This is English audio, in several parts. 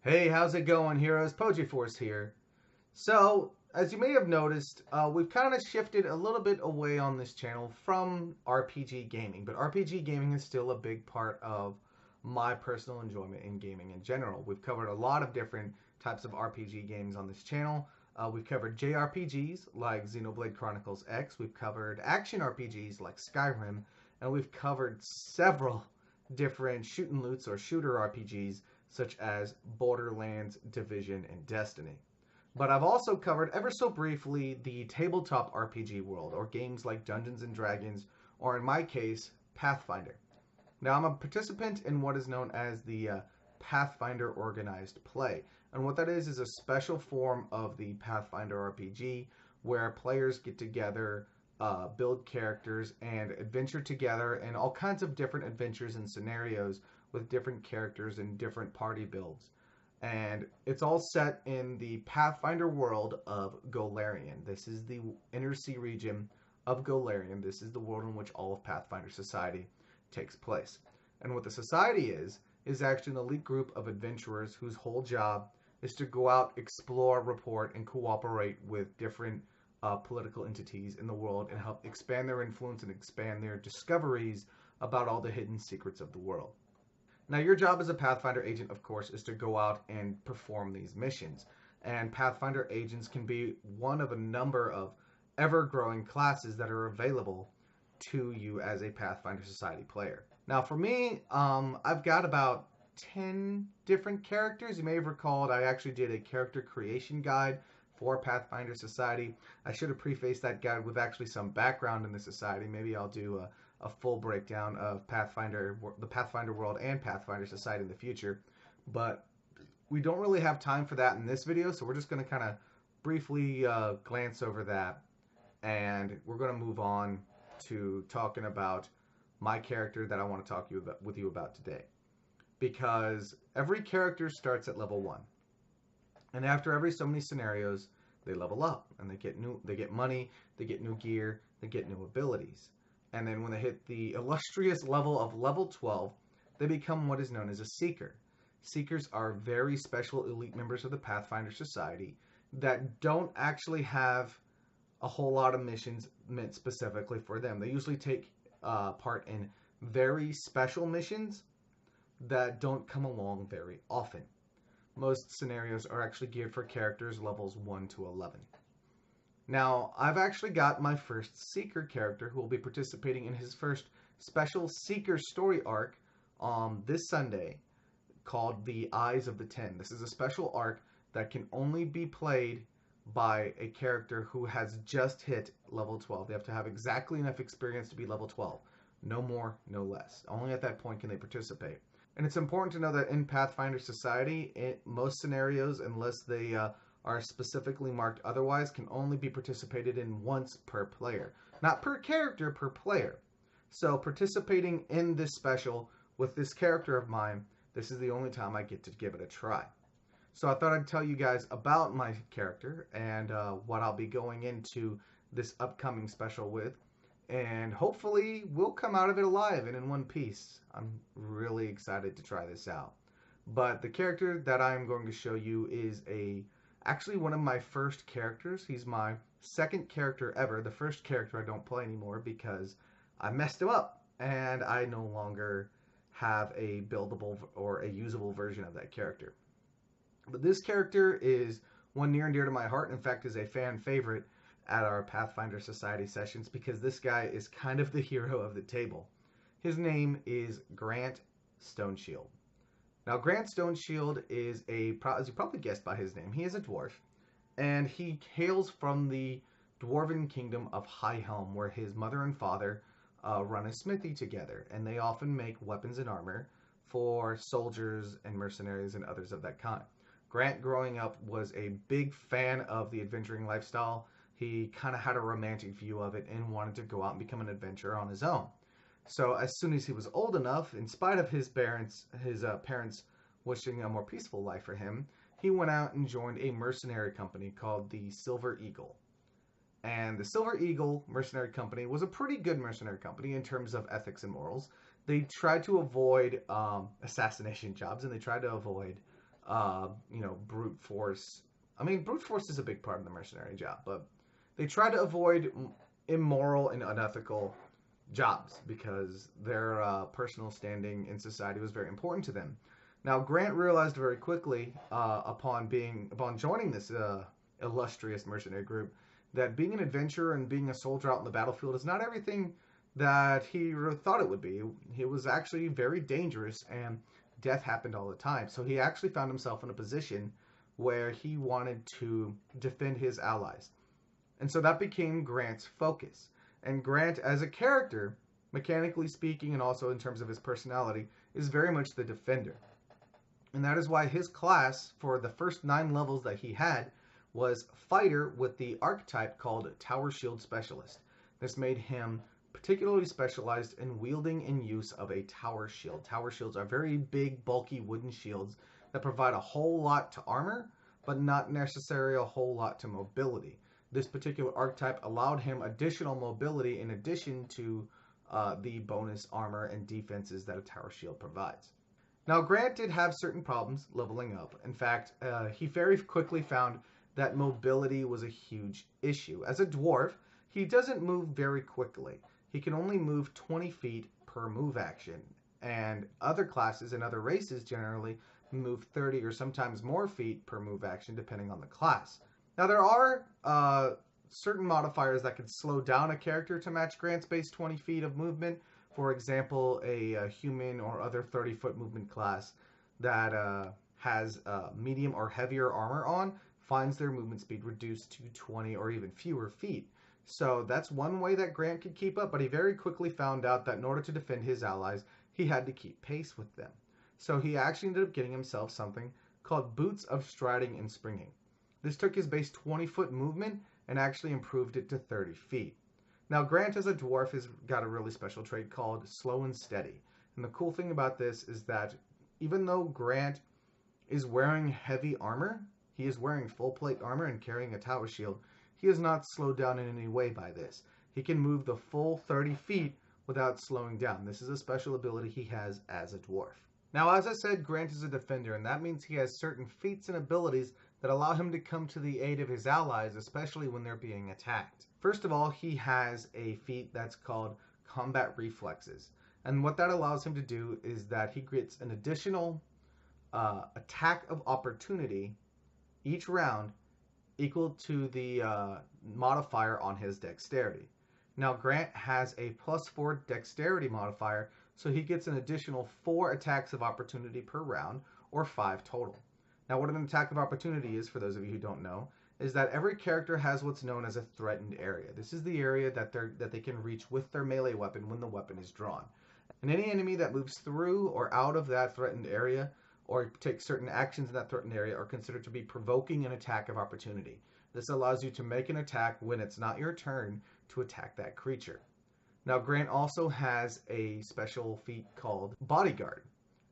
Hey, how's it going, heroes? Force here. So, as you may have noticed, we've kind of shifted a little bit away on this channel from RPG gaming, but RPG gaming is still a big part of my personal enjoyment in gaming in general. We've covered a lot of different types of RPG games on this channel. We've covered JRPGs like Xenoblade Chronicles X, we've covered action RPGs like Skyrim, and we've covered several different shoot and loots or shooter RPGs such as Borderlands, Division, and Destiny. But I've also covered ever so briefly the tabletop RPG world, or games like Dungeons and Dragons, or in my case, Pathfinder. Now, I'm a participant in what is known as the Pathfinder Organized Play. And what that is a special form of the Pathfinder RPG where players get together, build characters, and adventure together in all kinds of different adventures and scenarios with different characters and different party builds. And it's all set in the Pathfinder world of Golarion. This is the inner sea region of Golarion. This is the world in which all of Pathfinder Society takes place. And what the society is actually an elite group of adventurers whose whole job is to go out, explore, report, and cooperate with different political entities in the world and help expand their influence and expand their discoveries about all the hidden secrets of the world. Now, your job as a Pathfinder agent, of course, is to go out and perform these missions. And Pathfinder agents can be one of a number of ever growing classes that are available to you as a Pathfinder Society player. Now, for me, I've got about 10 different characters. You may have recalled I actually did a character creation guide for Pathfinder Society. I should have prefaced that guide with actually some background in the society. Maybe I'll do a full breakdown of Pathfinder, the Pathfinder world, and Pathfinder Society in the future. But we don't really have time for that in this video, so we're just going to kind of briefly glance over that, and we're going to move on to talking about my character that I want to talk with you about today. Because every character starts at level 1. And after every so many scenarios, they level up and they get money, they get new gear, they get new abilities. And then when they hit the illustrious level of level 12, they become what is known as a Seeker. Seekers are very special elite members of the Pathfinder Society that don't actually have a whole lot of missions meant specifically for them. They usually take part in very special missions that don't come along very often. Most scenarios are actually geared for characters levels 1 to 11. Now, I've actually got my first Seeker character who will be participating in his first special Seeker story arc this Sunday called The Eyes of the Ten. This is a special arc that can only be played by a character who has just hit level 12. They have to have exactly enough experience to be level 12. No more, no less. Only at that point can they participate. And it's important to know that in Pathfinder Society, most scenarios, unless they are specifically marked otherwise, can only be participated in once per player. Not per character, per player. So participating in this special with this character of mine, this is the only time I get to give it a try. So I thought I'd tell you guys about my character and what I'll be going into this upcoming special with. And hopefully we'll come out of it alive and in one piece. I'm really excited to try this out. But the character that I'm going to show you is actually one of my first characters. He's my second character ever. The first character I don't play anymore because I messed him up and I no longer have a buildable or a usable version of that character. But this character is one near and dear to my heart. In fact, is a fan favorite at our Pathfinder Society sessions because this guy is kind of the hero of the table. His name is Grant Stoneshield. Now, Grant Stoneshield is as you probably guessed by his name, he is a dwarf, and he hails from the dwarven kingdom of High Helm, where his mother and father run a smithy together, and they often make weapons and armor for soldiers and mercenaries and others of that kind. Grant, growing up, was a big fan of the adventuring lifestyle. He kind of had a romantic view of it and wanted to go out and become an adventurer on his own. So as soon as he was old enough, in spite of his parents wishing a more peaceful life for him, he went out and joined a mercenary company called the Silver Eagle. And the Silver Eagle mercenary company was a pretty good mercenary company in terms of ethics and morals. They tried to avoid assassination jobs, and they tried to avoid brute force. I mean, brute force is a big part of the mercenary job, but they try to avoid immoral and unethical jobs because their personal standing in society was very important to them. Now, Grant realized very quickly upon joining this illustrious mercenary group that being an adventurer and being a soldier out in the battlefield is not everything that he thought it would be. It was actually very dangerous, and death happened all the time. So he actually found himself in a position where he wanted to defend his allies. And so that became Grant's focus. And Grant, as a character, mechanically speaking, and also in terms of his personality, is very much the defender. And that is why his class, for the first 9 levels that he had, was Fighter with the archetype called Tower Shield Specialist. This made him particularly specialized in wielding and use of a tower shield. Tower shields are very big, bulky wooden shields that provide a whole lot to armor, but not necessarily a whole lot to mobility. This particular archetype allowed him additional mobility in addition to the bonus armor and defenses that a tower shield provides. Now, Grant did have certain problems leveling up. In fact, he very quickly found that mobility was a huge issue. As a dwarf, he doesn't move very quickly. He can only move 20 feet per move action, and other classes and other races generally move 30 or sometimes more feet per move action depending on the class. Now, there are certain modifiers that can slow down a character to match Grant's base 20 feet of movement. For example, a human or other 30-foot movement class that has medium or heavier armor on finds their movement speed reduced to 20 or even fewer feet. So that's one way that Grant could keep up, but he very quickly found out that in order to defend his allies, he had to keep pace with them. So he actually ended up getting himself something called Boots of Striding and Springing. This took his base 20-foot movement and actually improved it to 30 feet. Now, Grant as a dwarf has got a really special trait called Slow and Steady. And the cool thing about this is that even though Grant is wearing heavy armor, he is wearing full plate armor and carrying a tower shield, he is not slowed down in any way by this. He can move the full 30 feet without slowing down. This is a special ability he has as a dwarf. Now, as I said, Grant is a defender, and that means he has certain feats and abilities that allow him to come to the aid of his allies, especially when they're being attacked. First of all, he has a feat that's called Combat Reflexes. And what that allows him to do is that he gets an additional attack of opportunity each round equal to the modifier on his dexterity. Now, Grant has a +4 dexterity modifier, so he gets an additional 4 attacks of opportunity per round, or 5 total. Now, what an attack of opportunity is, for those of you who don't know, is that every character has what's known as a threatened area. This is the area that they can reach with their melee weapon when the weapon is drawn. And any enemy that moves through or out of that threatened area or takes certain actions in that threatened area are considered to be provoking an attack of opportunity. This allows you to make an attack when it's not your turn to attack that creature. Now, Grant also has a special feat called Bodyguard.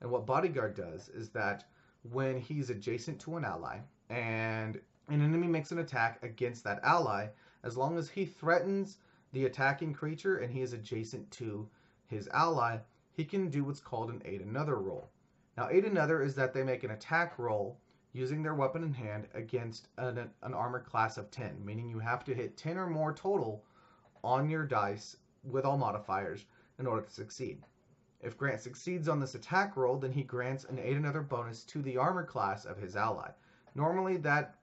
And what Bodyguard does is that when he's adjacent to an ally and an enemy makes an attack against that ally, as long as he threatens the attacking creature and he is adjacent to his ally, he can do what's called an Aid Another roll. Now, Aid Another is that they make an attack roll using their weapon in hand against an armor class of 10, meaning you have to hit 10 or more total on your dice with all modifiers in order to succeed. If Grant succeeds on this attack roll, then he grants an Aid Another bonus to the armor class of his ally. Normally that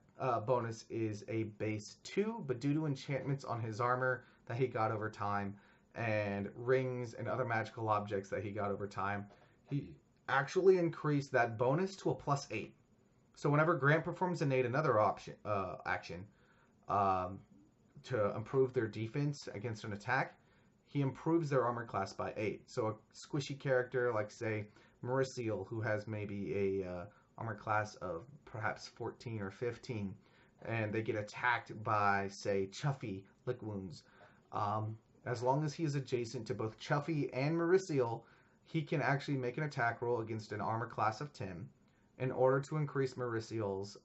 bonus is a base 2, but due to enchantments on his armor that he got over time and rings and other magical objects that he got over time, he actually increased that bonus to a +8. So whenever Grant performs an Aid Another action to improve their defense against an attack, he improves their armor class by 8. So a squishy character like, say, Mauricio, who has maybe a armor class of perhaps 14 or 15, and they get attacked by, say, Chuffy lick wounds. As long as he is adjacent to both Chuffy and Mauricio, he can actually make an attack roll against an armor class of 10 in order to increase Mauricio's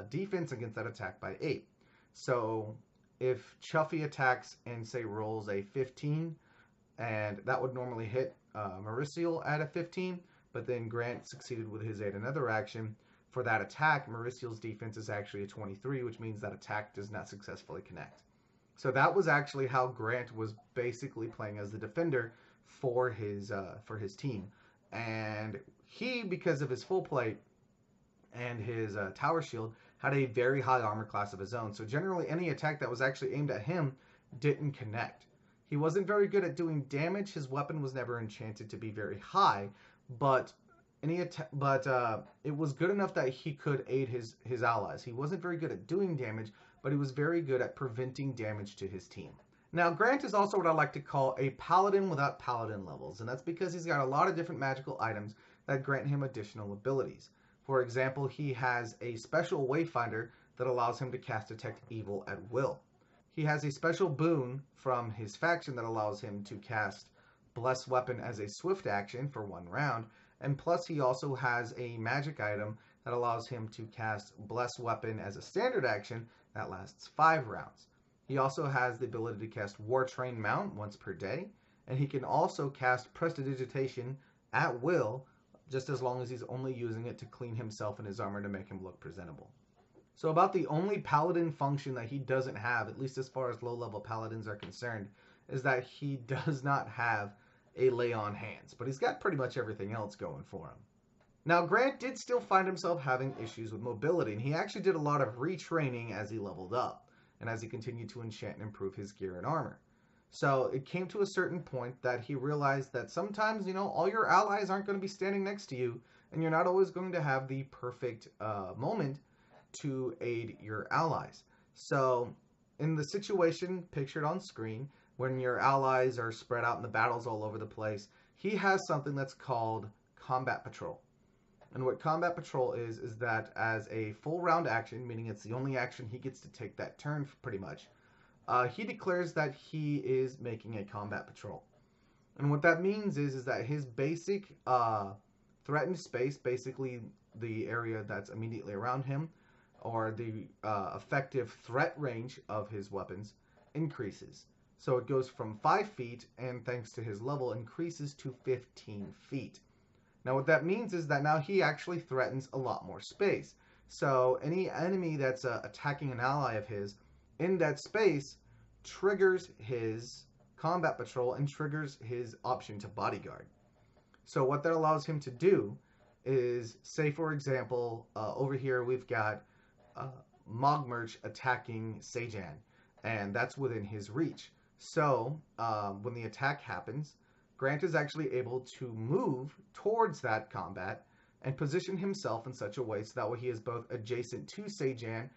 defense against that attack by 8. So if Chuffy attacks and, say, rolls a 15, and that would normally hit Mauricio at a 15, but then Grant succeeded with his Aid Another action, for that attack, Mauricio's defense is actually a 23, which means that attack does not successfully connect. So that was actually how Grant was basically playing as the defender for his team. And he, because of his full plate and his tower shield, had a very high armor class of his own. So generally, any attack that was actually aimed at him didn't connect. He wasn't very good at doing damage. His weapon was never enchanted to be very high, but it was good enough that he could aid his allies. He wasn't very good at doing damage, but he was very good at preventing damage to his team. Now, Grant is also what I like to call a paladin without paladin levels, and that's because he's got a lot of different magical items that grant him additional abilities. For example, he has a special wayfinder that allows him to cast Detect Evil at will. He has a special boon from his faction that allows him to cast Bless Weapon as a swift action for 1 round, and plus he also has a magic item that allows him to cast Bless Weapon as a standard action that lasts 5 rounds. He also has the ability to cast War Train Mount once per day, and he can also cast Prestidigitation at will, just as long as he's only using it to clean himself and his armor to make him look presentable. So about the only paladin function that he doesn't have, at least as far as low-level paladins are concerned, is that he does not have a lay on hands, but he's got pretty much everything else going for him. Now, Grant did still find himself having issues with mobility, and he actually did a lot of retraining as he leveled up, and as he continued to enchant and improve his gear and armor. So it came to a certain point that he realized that sometimes, all your allies aren't going to be standing next to you, and you're not always going to have the perfect moment to aid your allies. So in the situation pictured on screen, when your allies are spread out in the battles all over the place, he has something that's called Combat Patrol. And what Combat Patrol is that as a full round action, meaning it's the only action he gets to take that turn pretty much, he declares that he is making a combat patrol. And what that means is that his basic threatened space, basically the area that's immediately around him, or the effective threat range of his weapons, increases. So it goes from 5 feet, and thanks to his level, increases to 15 feet. Now what that means is that now he actually threatens a lot more space. So any enemy that's attacking an ally of his in that space triggers his combat patrol and triggers his option to bodyguard. So what that allows him to do is, say for example, over here we've got Mogmerch attacking Sejan, and that's within his reach. So when the attack happens, Grant is actually able to move towards that combat and position himself in such a way so that way he is both adjacent to Sejan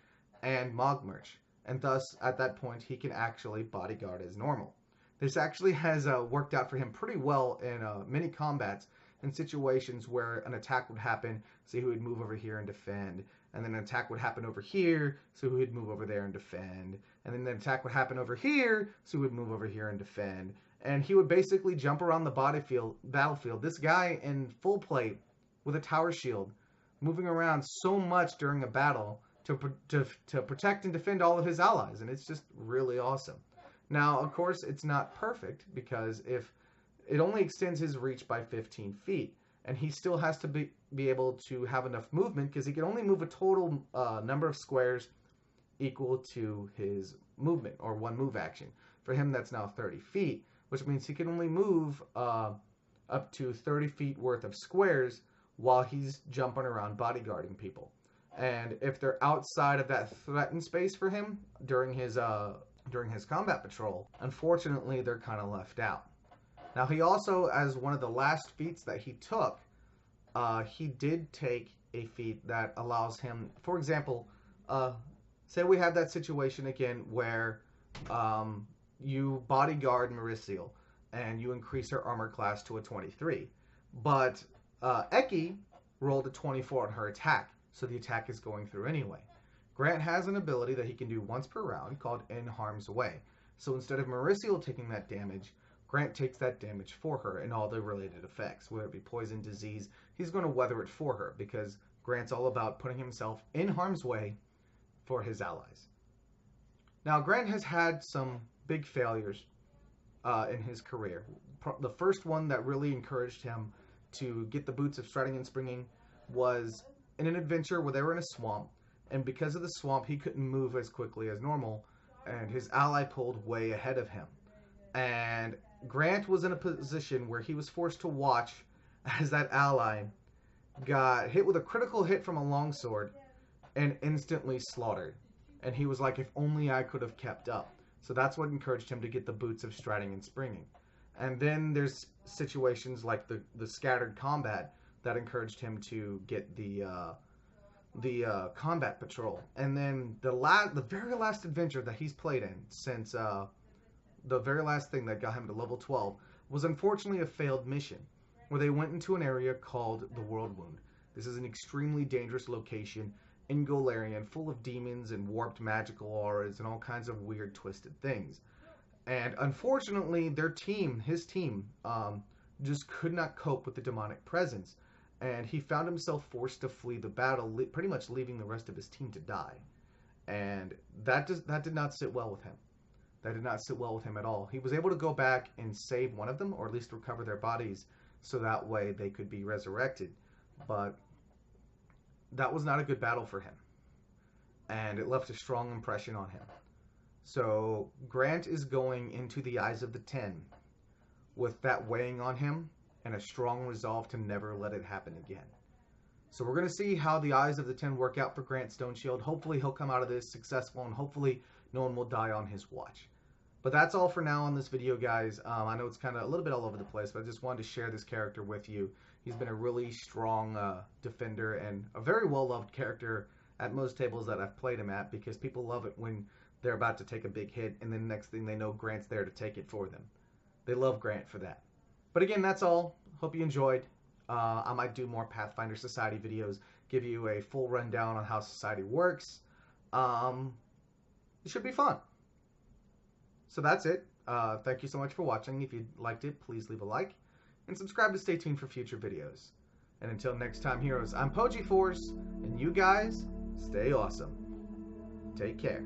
and Mogmerch. And thus, at that point, he can actually bodyguard as normal. This actually has worked out for him pretty well in many combats, in situations where an attack would happen, so he would move over here and defend, and then an attack would happen over here, so he would move over there and defend, and then the attack would happen over here, so he would move over here and defend, and he would basically jump around the battlefield. This guy in full plate with a tower shield, moving around so much during a battle to protect and defend all of his allies, and it's just really awesome. Now, of course, it's not perfect, because if it only extends his reach by 15 feet, and he still has to be able to have enough movement, because he can only move a total number of squares equal to his movement, or one move action. For him, that's now 30 feet, which means he can only move up to 30 feet worth of squares while he's jumping around bodyguarding people. And if they're outside of that threatened space for him during his combat patrol, unfortunately, they're kind of left out. Now, he also, as one of the last feats that he took, he did take a feat that allows him, for example, say we have that situation again where you bodyguard Mauricio and you increase her armor class to a 23. But Eki rolled a 24 on her attack, so the attack is going through anyway. Grant has an ability that he can do once per round called In Harm's Way. So instead of Mauricio taking that damage, Grant takes that damage for her and all the related effects, whether it be poison, disease. He's going to weather it for her, because Grant's all about putting himself in harm's way for his allies. Now, Grant has had some big failures in his career. The first one that really encouraged him to get the boots of strutting and springing was in an adventure where they were in a swamp, and because of the swamp, he couldn't move as quickly as normal, and his ally pulled way ahead of him. And Grant was in a position where he was forced to watch as that ally got hit with a critical hit from a longsword and instantly slaughtered. And he was like, if only I could have kept up. So that's what encouraged him to get the boots of striding and springing. And then there's situations like the scattered combat that encouraged him to get the combat patrol. And then the very last adventure that he's played in since the very last thing that got him to level 12 was unfortunately a failed mission where they went into an area called the World Wound. This is an extremely dangerous location in Golarion, full of demons and warped magical auras and all kinds of weird twisted things. And unfortunately, his team, just could not cope with the demonic presence. And he found himself forced to flee the battle, pretty much leaving the rest of his team to die. And that did not sit well with him. That did not sit well with him at all. He was able to go back and save one of them, or at least recover their bodies, so that way they could be resurrected. But that was not a good battle for him. And it left a strong impression on him. So Grant is going into the Eyes of the Ten with that weighing on him and a strong resolve to never let it happen again. So we're going to see how the Eyes of the Ten work out for Grant Stoneshield. Hopefully he'll come out of this successful, and hopefully no one will die on his watch. But that's all for now on this video, guys. I know it's kind of a little bit all over the place, but I just wanted to share this character with you. He's been a really strong defender and a very well-loved character at most tables that I've played him at, because people love it when they're about to take a big hit, and then next thing they know, Grant's there to take it for them. They love Grant for that. But again, that's all. Hope you enjoyed. I might do more Pathfinder Society videos, give you a full rundown on how Society works. It should be fun. So that's it. Thank you so much for watching. If you liked it, please leave a like and subscribe to stay tuned for future videos. And until next time, heroes, I'm PojiForce, and you guys stay awesome. Take care.